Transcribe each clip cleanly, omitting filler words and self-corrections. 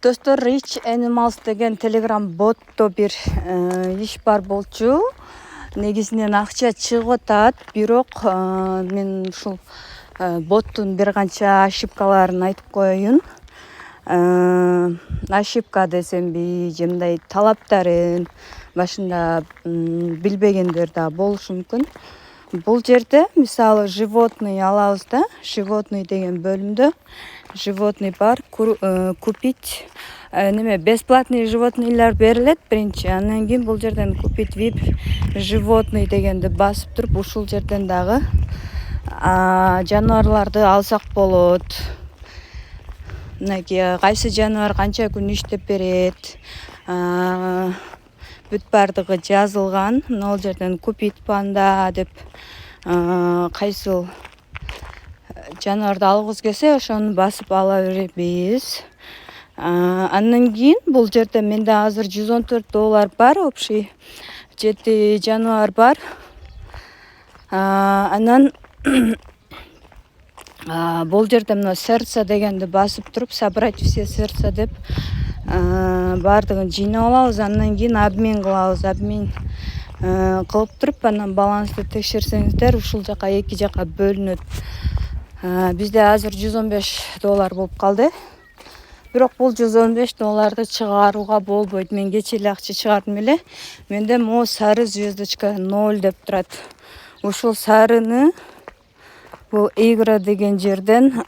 Достор, Rich Animals деген Telegram ботто бир иш бар болчу. Негизинен акча чыгып атат, бирок мен ушул боттун бир канча ошибкаларын айтып коеюн. Ошибка десемби, же мындай талаптарын башында билбегендер да болушу мүмкүн. Бул жерде мисалы животный алабыз да, животный деген бөлүмдө животный бар, купить бесплатный животныйлар берилет биринчи, андан кийин бул жерден купить VIP животный дегенди басып туруп ушул жерден дагы жаныбарларды алсак болот. Мынакей кайсы жаныбар канча күн иштеп берет, бүт бардыгы жазылган. Мына жерден купить панда деп кайсыл жаныбарды алгыбыз келсе ошону басып ала беребиз. Андан кийин бул жерде менде азыр $114 бар, общий 7 жаныбар бар. Анан бул жерде мына сердце дегенди басып туруп, собрать все сердца деп бардыгын жыйнап алабыз. Андан кийин обмен кылабыз. Обмен кылып туруп, анан балансты текшерсеңиздер ушул жака эки жака бөлүнөт. Бизде азыр $115 болуп калды. Бирок бул $115 чыгарууга болбойт. Мен кече эле акча чыгардым эле. Менде могу сары звездочка 0 деп турат. Ушул сарыны бул игра деген жерден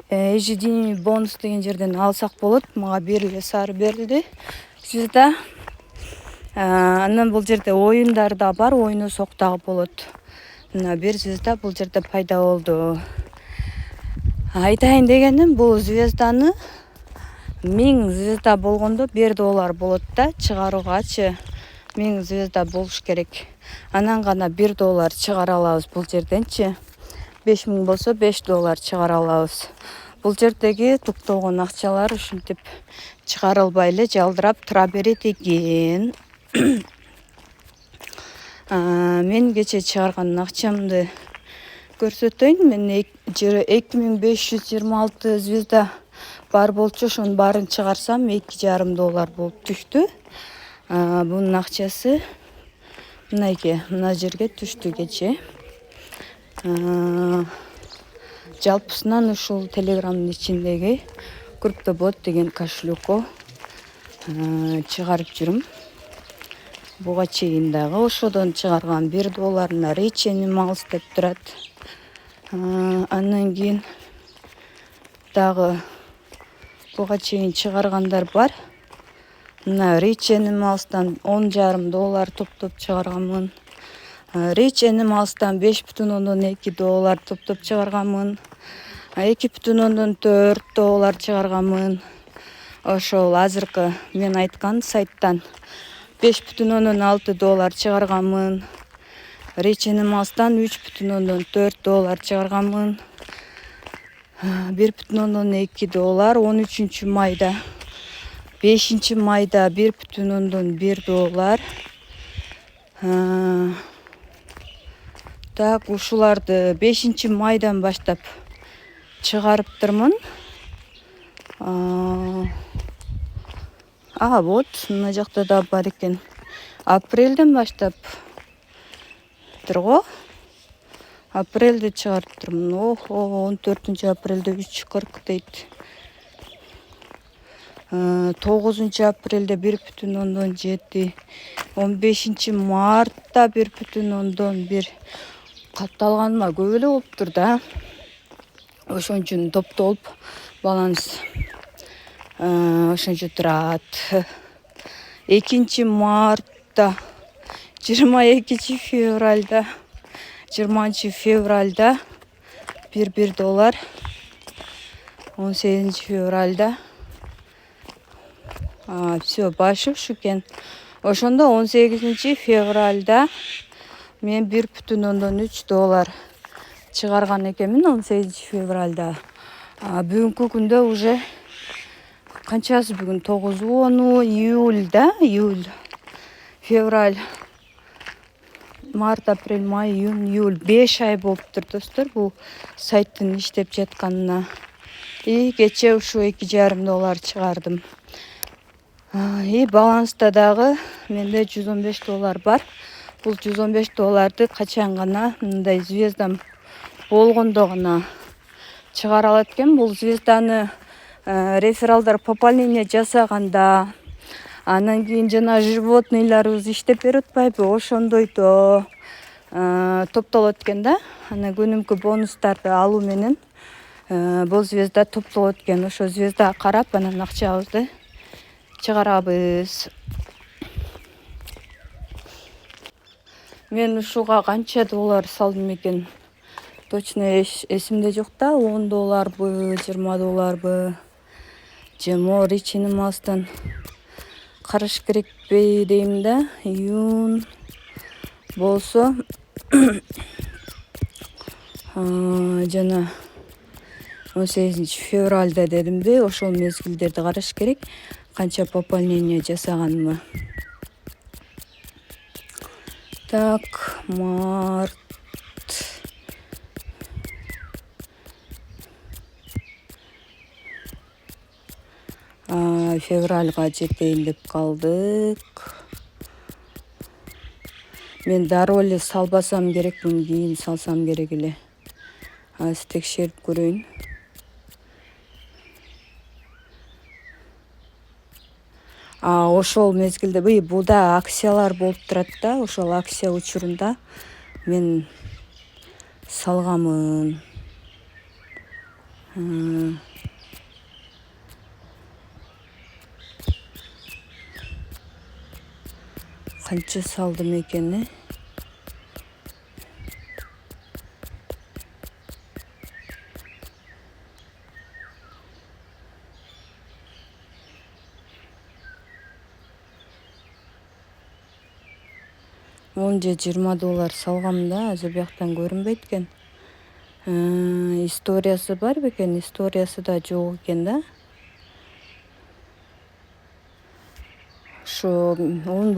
ежедневный бонус деген жерден алсак болот. Мага бир эле сары берилди. Звезда. Анан бул жерде оюндар да бар, ойносок дагы болот. Мына бир звезда бул жерде пайда болду. Айтайын дегеним, бул звезданы 1000 звезда болгондо $1 болот да, чыгаруугачы 1000 звезда болуш керек. Анан гана $1 чыгара алабыз бул жерденчи. 5000 болсо $5 чыгара алабыз. Бул жердеги токтолгон акчалар ушинтип чыгарылбай эле жалдырап тура берет экен. Мен кече чыгарган акчамды көрсөтөйүн. Мен 2526 звезда бар болчу. Ошонун баарын чыгарсам $2,5 болуп түштү. Бунун акчасы мынайке, мына жерге түштү кече. Жалпысынан ушул Телеграмдын ичиндеги CryptoBot деген кошелекко чыгарып жүрүм. Буга чейин дагы ошодон чыгарган $1 Rich Animals деп турат. Андан кийин дагы буга чейин чыгаргандар бар. Мына Rich Animals'тан $10,5 топтоп чыгарганмын. Rich Animals'тан $5,2 топтоп чыгарганмын. $2,4 чыгарганмын. Ошол азыркы мен айткан сайттан $5,6 чыгарганмын. Rich Animals'тан $3,4 чыгарганмын. $1,2 13 майда. 5 майда $1,1. Так, ушуларды 5 майдан баштап чыгарыптырмын. Вот, мына жакта да бар экен. Апрелден баштап турго. Апрелде чыгарыптырмын. 14 апрелде 3,40 дейт. 9 апрелде 1,7. 15 мартта 1,1. Катталганыма көп эле болуптур да. Ошон үчүн топтолуп баланс ошончо турат. 2 мартта, 22 февралда, 20 февралда $1. 18 февралда. Все, башы ушу экен. Ошондо 18 февралда мен $1,3 чыгарган экенмин 18 февралда. Бүгүнкү күндө уже канчасы бүгүн 9-10 июль да, июль, февраль, март, апрель, май, июнь, июль 5 ай болуптур достор бул сайттын иштеп жатканына. И кече ушу $2,5 чыгардым. И баланста дагы менде $115 бар. Бул $115 качан гана мындай звездам болгондо гана чыгара алат экен. Бул звезданы рефералдар пополнение жасаганда, анан кийин жана животныйларыбыз иштеп берип атпайбы, ошондойдо топтолот экен да. Анан күнүмкү бонустарды алуу менен бул звезда топтолот экен. Ошо звездага карап анан акчабызды чыгарабыз. Мен ушуга канча доллар салдым экен точно эсимде жок да. $10 $20 же моор ичинимаздан караш керекпи дейм да. Июнь болсо жана 18-февралда дедимби, ошол мезгилдерди караш керек, канча пополнение жасаганымы. Так, март. Февральга жетейин деп калдык. Мен дароо эле салбасам керекмин, кийин салсам керек эле. Азыр текшерип көрөйүн. Ошол мезгилде бул да акциялар болуп турат да. Ошол акция учурунда мен салгамын. Канча салдым экен? $10 же $20 салгам да, азыр бияктан көрүнбөйт экен. Историясы бар бекен, историясы да жок экен да. Ошо 10